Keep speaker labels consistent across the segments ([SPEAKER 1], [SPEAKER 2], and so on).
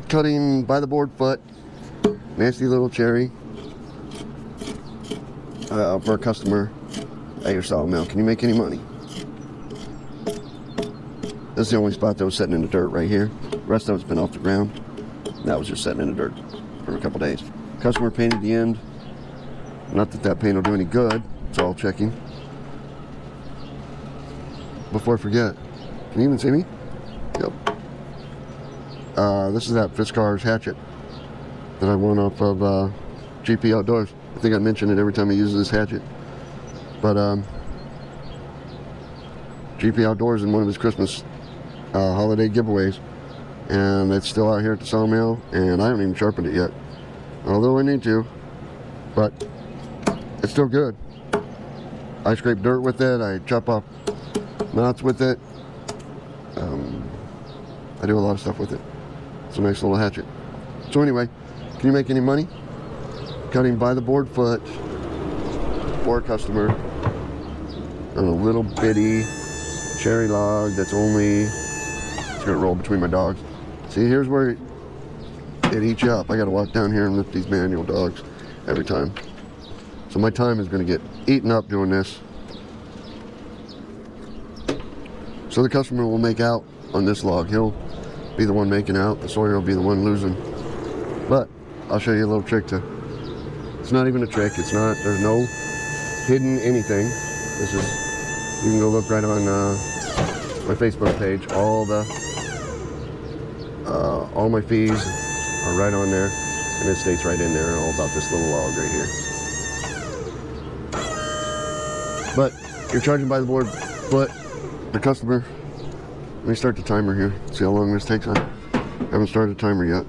[SPEAKER 1] cutting by the board foot, nasty little cherry, for a customer at your sawmill. Can you make any money? This is the only spot that was sitting in the dirt right here. The rest of it's been off the ground. That was just sitting in the dirt for a couple days. Customer painted the end. Not that that paint will do any good. It's all checking. Before I forget, can you even see me? Yep. This is that Fiskars Hatchet that I won off of GP Outdoors. I think I mention it every time I use this hatchet. But GP Outdoors in one of his Christmas holiday giveaways, and it's still out here at the sawmill, and I haven't even sharpened it yet, although I need to, but it's still good. I scrape dirt with it, I chop off knots with it, I do a lot of stuff with it. It's a nice little hatchet. So anyway, can you make any money cutting by the board foot for a customer on a little bitty cherry log that's only, it's gonna roll between my dogs. See, here's where it eats you up. I gotta walk down here and lift these manual dogs every time. So my time is gonna get eaten up doing this. So the customer will make out on this log. He'll be the one making out. The Sawyer will be the one losing. But I'll show you a little trick to, it's not even a trick. It's not, there's no hidden anything. This is, you can go look right on my Facebook page. All my fees are right on there, and it states right in there all about this little log right here. But you're charging by the board foot. The customer, let me start the timer here. See how long this takes. I haven't started the timer yet.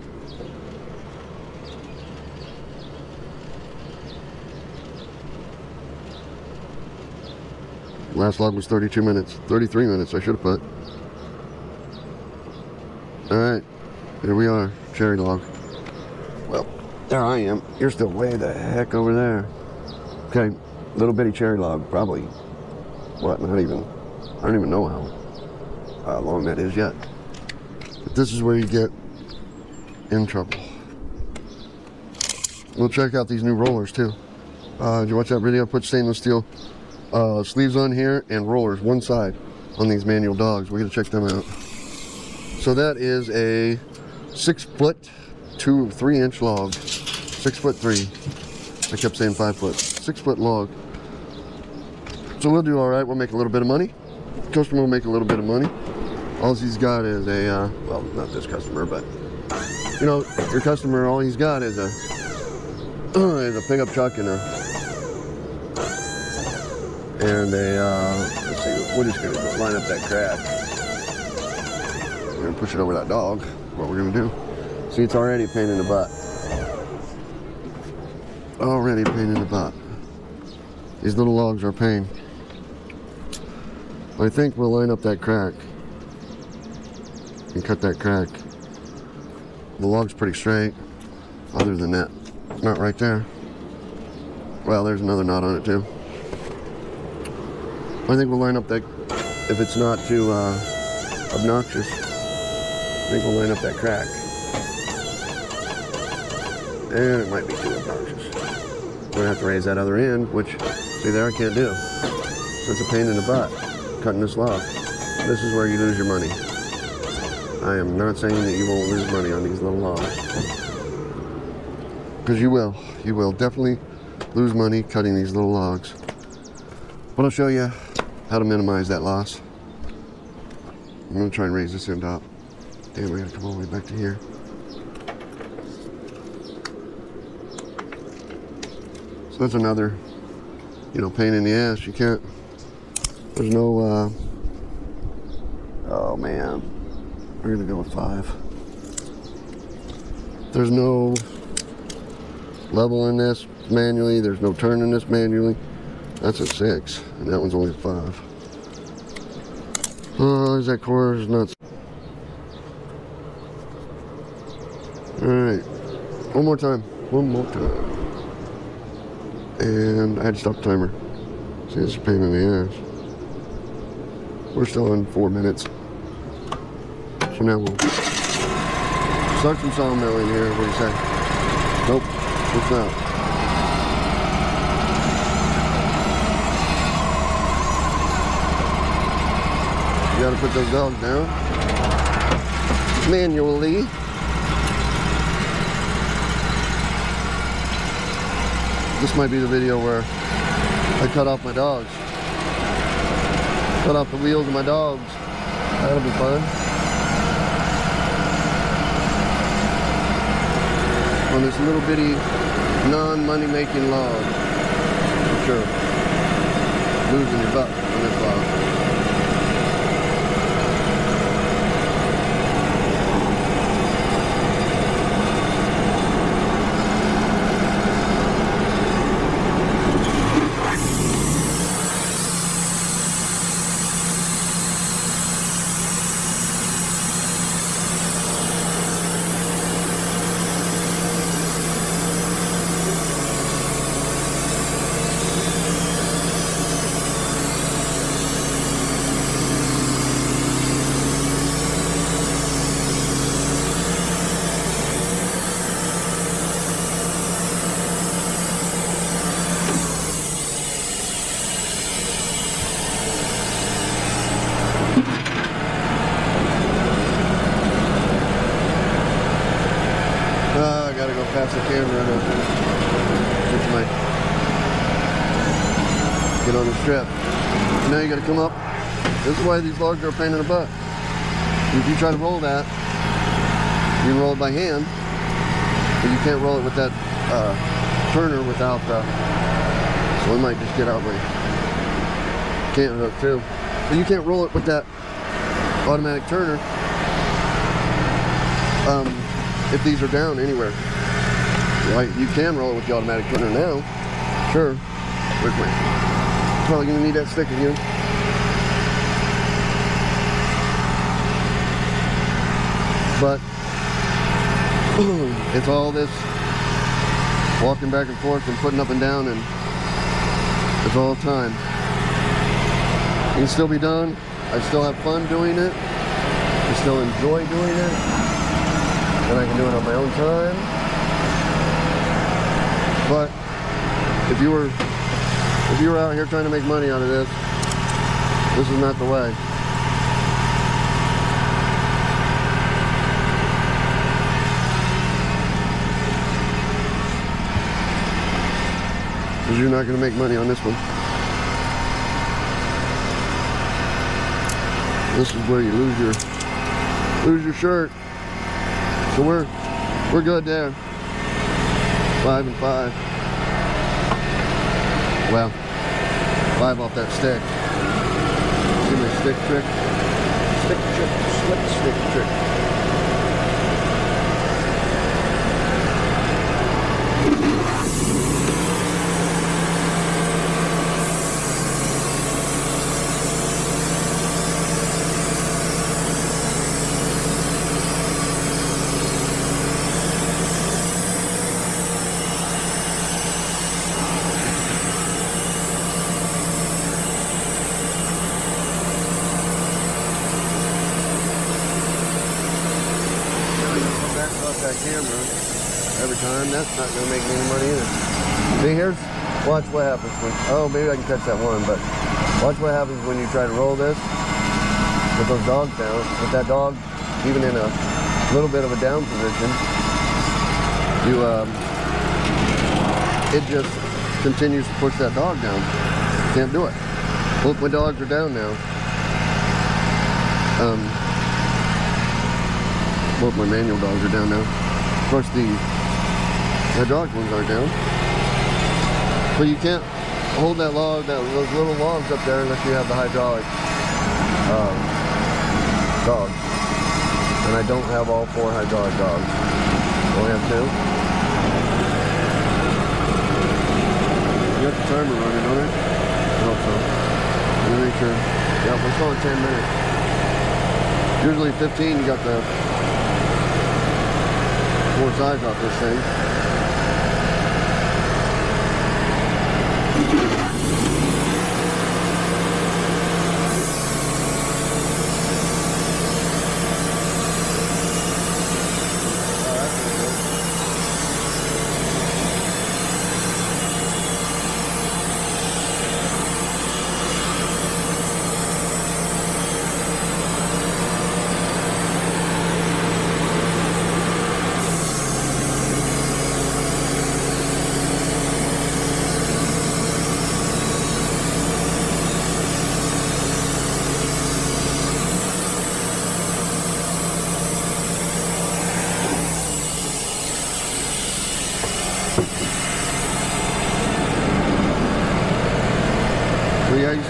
[SPEAKER 1] Last log was 32 minutes, 33 minutes I should have put. Alright, here we are, cherry log. Well, there I am. You're still way the heck over there. Okay, little bitty cherry log, probably, what, not even, I don't even know how long that is yet. But this is where you get in trouble. We'll check out these new rollers too. Did you watch that video? I put stainless steel sleeves on here and rollers one side on these manual dogs. We're gonna check them out. So that is a 6 foot to 3 inch log. 6'3". I kept saying 5 foot. 6 foot log. So we'll do all right. We'll make a little bit of money. Customer will make a little bit of money. All he's got is a well, not this customer, but you know, your customer, all he's got is a pickup truck and a let's see, we're just gonna line up that crack. We're gonna push it over that dog. What we're gonna do. See, it's already a pain in the butt. Already a pain in the butt. These little logs are a pain. I think we'll line up that crack and cut that crack. The log's pretty straight. Other than that, not right there. Well, there's another knot on it too. I think we'll line up that, if it's not too obnoxious, I think we'll line up that crack. And it might be too obnoxious. We're gonna have to raise that other end, which, see there, I can't do. So it's a pain in the butt, cutting this log. This is where you lose your money. I am not saying that you won't lose money on these little logs. Because you will. You will definitely lose money cutting these little logs. But I'll show you how to minimize that loss. I'm gonna try and raise this end up. Damn, I gotta come all the way back to here. So that's another, you know, pain in the ass. You can't, there's no, oh man, we're gonna go with 5. There's no level in this manually. There's no turn in this manually. That's a 6, and that one's only a 5. Oh, is that core is nuts. Alright, one more time. And I had to stop the timer. See, it's a pain in the ass. We're still in 4 minutes. So now we'll Start some sawmilling here, what do you say? Nope, it's not. You gotta put those dogs down manually. This might be the video where I cut off my dogs. Cut off the wheels of my dogs. That'll be fun. On this little bitty non-money making log. For sure. Losing your butt on this log. Gotta go past the camera and just might get on the strip. And now you gotta come up. This is why these logs are a pain in the butt. If you try to roll that, you can roll it by hand, but you can't roll it with that turner without the. So I might just get out my cant hook too. But you can't roll it with that automatic turner. If these are down anywhere. Right, you can roll it with the automatic turner now. Sure. Where's my... Probably gonna need that stick again. But it's all this walking back and forth and putting up and down, and it's all time. It can still be done. I still have fun doing it. I still enjoy doing it. And I can do it on my own time. But if you were out here trying to make money out of this, this is not the way. Because you're not going to make money on this one. This is where you lose your shirt. So we're good there. 5 and 5. Well, 5 off that stick. See my stick trick? Stick trick, slip stick trick. That camera every time, that's not going to make me any money either. See, watch what happens when, oh, maybe I can catch that one, but watch what happens when you try to roll this with those dogs down. With that dog even in a little bit of a down position, it just continues to push that dog down. Can't do it. Look, my dogs are down now. Both my manual dogs are down now. Of course, the hydraulic ones are down. But you can't hold that log, those little logs up there, unless you have the hydraulic dogs. And I don't have all 4 hydraulic dogs. I only have 2. You got the timer running, don't it? I hope so. Let me make sure. Yeah, we're still at 10 minutes. Usually 15, you got the 4 sides off this thing.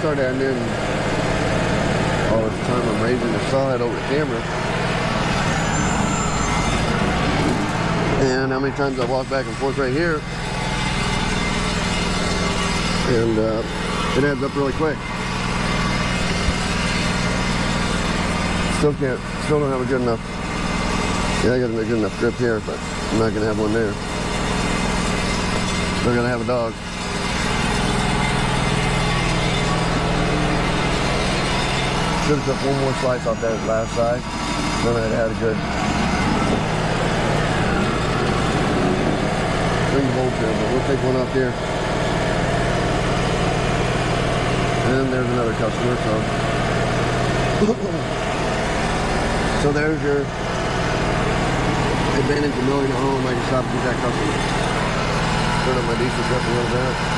[SPEAKER 1] start adding in all this time I'm raising the saw head over the camera. And how many times I walk back and forth right here. And it adds up really quick. Still don't have a good enough. Yeah, I got a good enough grip here, but I'm not gonna have one there. Still gonna have a dog. Should have took one more slice off that last side. Then I'd had a good three bolts here, but we'll take one off here. And there's another customer, so there's your advantage of milling at home. I can stop and get that customer. Turn up my diesel just a little bit.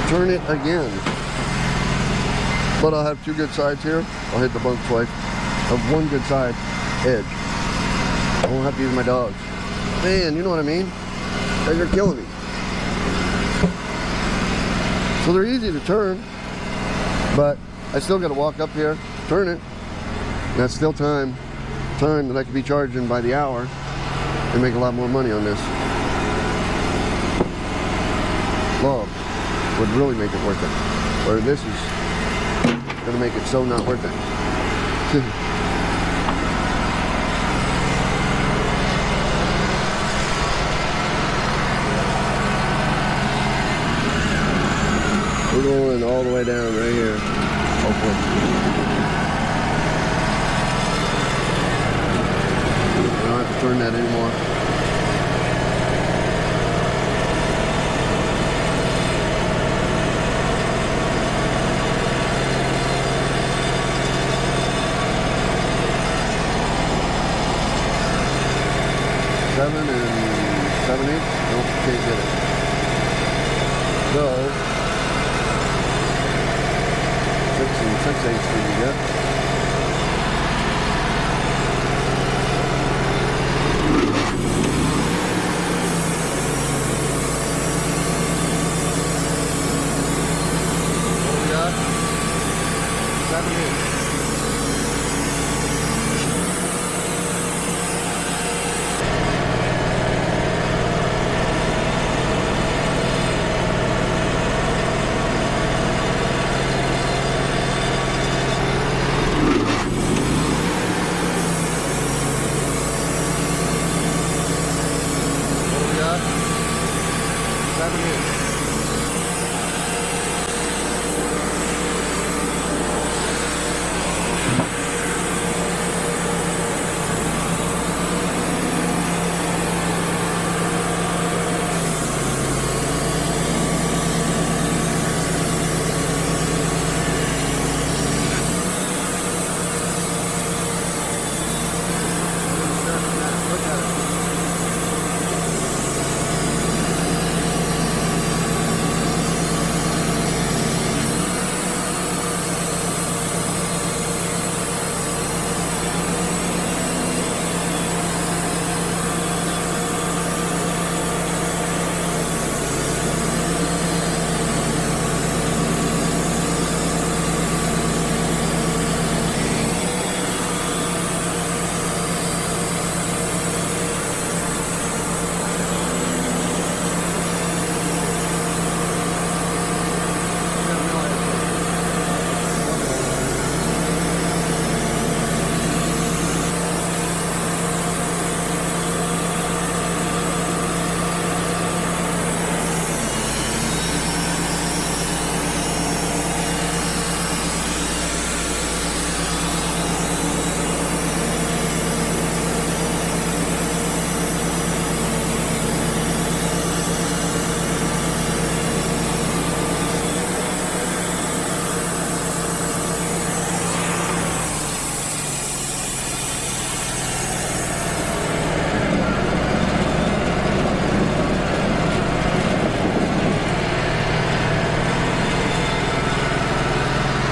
[SPEAKER 1] Turn it again. But I'll have two good sides here. I'll hit the bunk twice. Of one good side edge. I won't have to use my dogs. Man, you know what I mean? They're killing me. So they're easy to turn, but I still got to walk up here, turn it. And that's still time that I could be charging by the hour and make a lot more money on this. Love would really make it worth it. Where this is gonna make it so not worth it. We're going all the way down right here. Hopefully. I don't have to turn that anymore. Seven and 7/8. Nope, can't get it. So 6 and 6/8 we can get. What do we got? 7/8.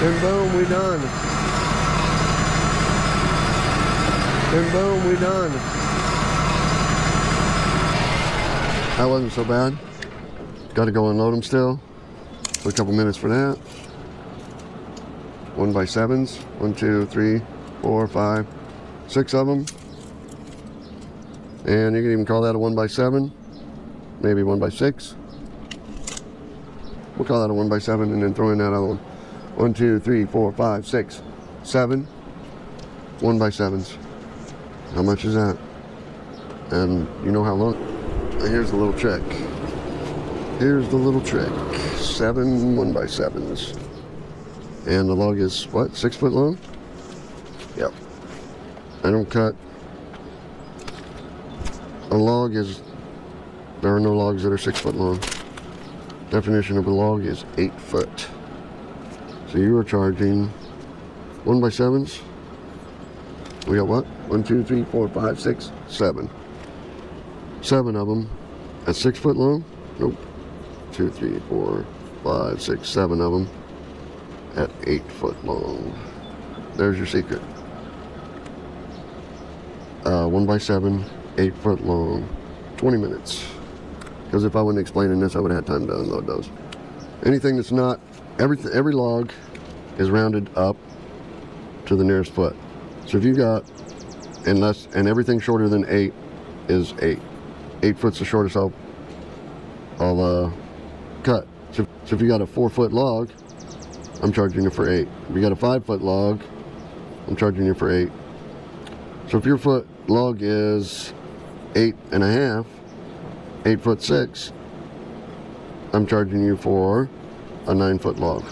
[SPEAKER 1] And boom, we done. And boom, we done. That wasn't so bad. Got to go unload them still. For a couple minutes for that. 1x7s. 1, 2, 3, 4, 5, 6 of them. And you can even call that a 1x7. Maybe 1x6. We'll call that a 1x7 and then throw in that other one. 1, 2, 3, 4, 5, 6, 7 1x7s. How much is that? And you know how long? Here's the little trick. Here's the little trick. 7 1x7s. And the log is what? 6 foot long? Yep. I don't cut. A log is, there are no logs that are 6 foot long. Definition of a log is 8 foot. So you are charging 1x7s. We got what? 1, 2, 3, 4, 5, 6, 7. 7 of them at 6 foot long? Nope. 2, 3, 4, 5, 6, 7 of them at 8 foot long. There's your secret. 1x7, 8 foot long, 20 minutes. Because if I wasn't explaining this, I would have had time to unload those. Anything that's not, every log is rounded up to the nearest foot. So if you got, and everything shorter than 8 is 8. 8 foot's the shortest I'll cut. So if you got a 4 foot log, I'm charging you for 8. If you got a 5 foot log, I'm charging you for 8. So if your foot log is 8.5, 8 foot 6, I'm charging you for a 9 foot log.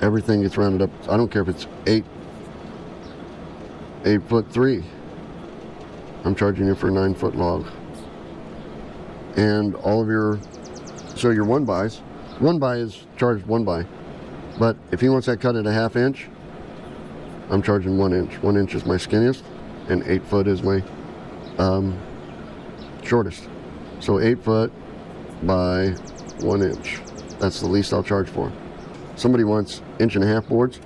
[SPEAKER 1] Everything gets rounded up. I don't care if it's 8 foot 3. I'm charging you for a 9 foot log. And all of your, so your 1x, 1x is charged 1x. But if he wants that cut at a 1/2 inch, I'm charging 1 inch. 1 inch is my skinniest, and 8 foot is my shortest. So 8 foot by 1 inch. That's the least I'll charge for. Somebody wants 1.5 boards,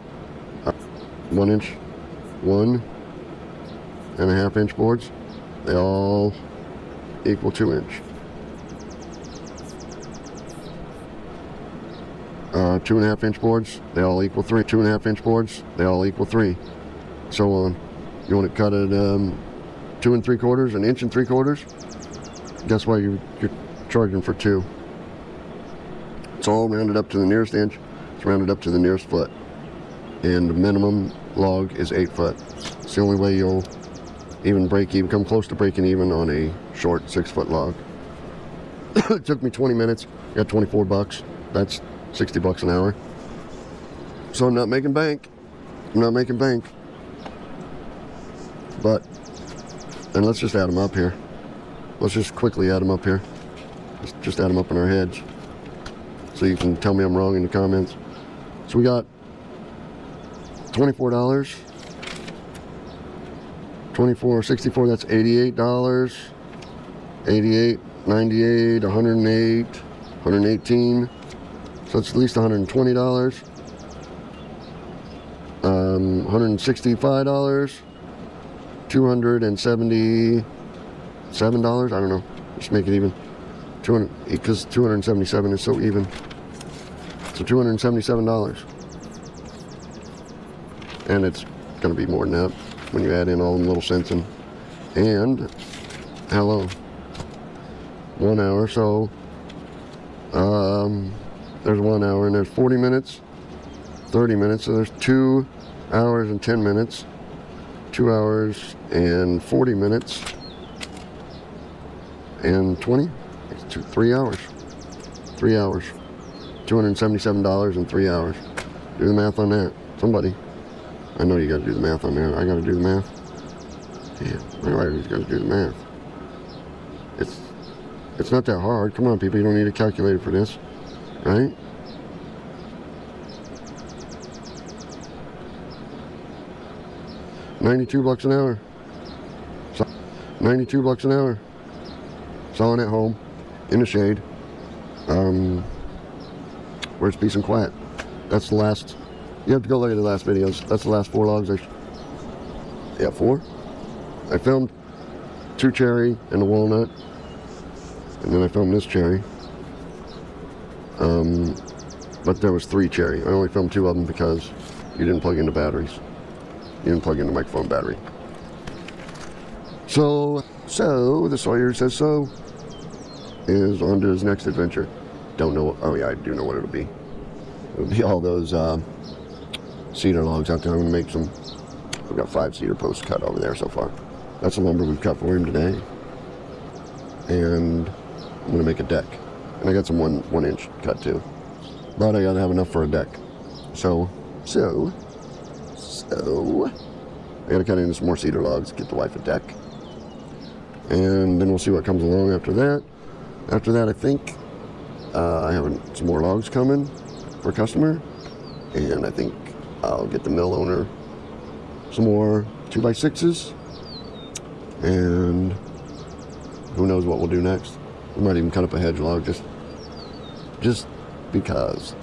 [SPEAKER 1] 1 inch, 1.5 inch boards. They all equal 2 inch. 2.5 inch boards, they all equal 3. 2.5 inch boards, they all equal 3. So on. You want it cut at 2 3/4, 1 3/4. Guess why you're charging for 2. It's all rounded up to the nearest inch. It's rounded up to the nearest foot. And the minimum log is 8 foot. It's the only way you'll even come close to breaking even on a short 6 foot log. It took me 20 minutes. Got 24 bucks. That's 60 bucks an hour. So I'm not making bank. I'm not making bank. But, and let's just add them up here. Let's just quickly add them up here. Let's just add them up in our heads. So you can tell me I'm wrong in the comments. So we got $24. 24, 64, that's $88. 88, 98, 108, 118. So it's at least $120. $165. $277. I don't know. Just make it even. 200, because 277 is so even. So $277. And it's going to be more than that when you add in all them little cents in. And how long? 1 hour. So there's 1 hour, and there's 40 minutes, 30 minutes. So there's 2 hours and 10 minutes. 2 hours and 40 minutes. And 20? 3 hours. 3 hours. $277 in 3 hours. Do the math on that. Somebody. I know you got to do the math on that. I got to do the math. Damn. Everybody's got to do the math. It's not that hard. Come on, people. You don't need a calculator for this. Right? $92 an hour. 92 bucks an hour. Sawing at home, in the shade, where it's peace and quiet. That's the last You have to go look at the last videos. That's the last 4 logs. Yeah, 4. I filmed 2 cherry and a walnut, and then I filmed this cherry. But there was 3 cherry. I only filmed 2 of them because you didn't plug into batteries. You didn't plug in the microphone battery. So the Sawyer Says So is on to his next adventure. Don't know. Oh yeah, I do know what it'll be. It'll be all those cedar logs out there. I'm gonna make some. We've got 5 cedar posts cut over there so far. That's the lumber we've cut for him today. And I'm gonna make a deck. And I got some 1 inch cut too. But I gotta have enough for a deck. So I gotta cut in some more cedar logs, get the wife a deck. And then we'll see what comes along after that. After that, I think I have some more logs coming for a customer. And I think I'll get the mill owner some more 2x6s. And who knows what we'll do next. We might even cut up a hedge log just because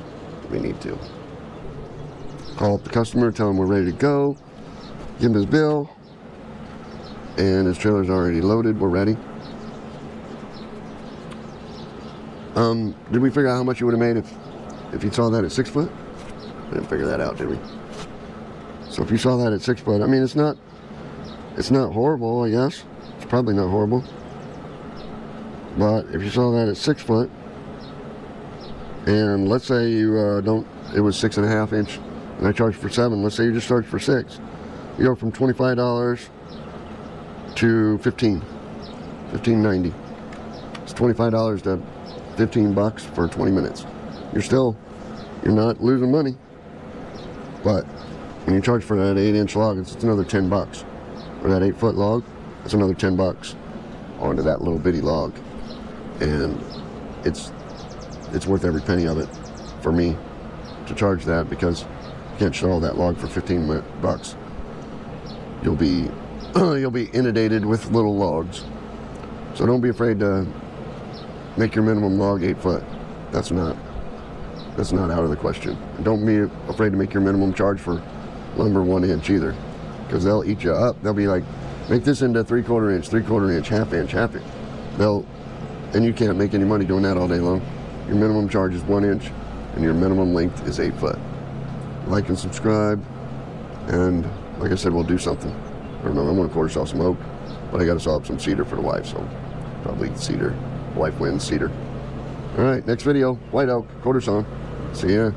[SPEAKER 1] we need to. Call up the customer, tell him we're ready to go, give him his bill, and his trailer's already loaded. We're ready. Did we figure out how much you would have made if you saw that at 6 foot? We didn't figure that out, did we? So if you saw that at 6 foot, I mean, it's not horrible, I guess. It's probably not horrible. But if you saw that at 6 foot, and let's say you it was 6.5 inch, and I charged for 7. Let's say you just charged for 6. You go from $25 to $15.90. It's $25 to $15 for 20 minutes. You're not losing money. But when you charge for that 8-inch log, it's another $10. Or that 8-foot log, it's another $10 onto that little bitty log. And it's worth every penny of it for me to charge that, because you can't sell that log for $15. You'll be inundated with little logs. So don't be afraid to make your minimum log 8 foot. That's not out of the question. And don't be afraid to make your minimum charge for lumber 1 inch either, because they'll eat you up. They'll be like, make this into 3/4 inch, 3/4 inch, half inch. And you can't make any money doing that all day long. Your minimum charge is 1 inch, and your minimum length is 8 foot. Like and subscribe, and like I said, we'll do something. I don't know, I'm gonna quarter saw some oak, but I gotta saw up some cedar for the wife, so probably cedar. Wife wins cedar. All right, next video, white oak, quarter saw. See ya.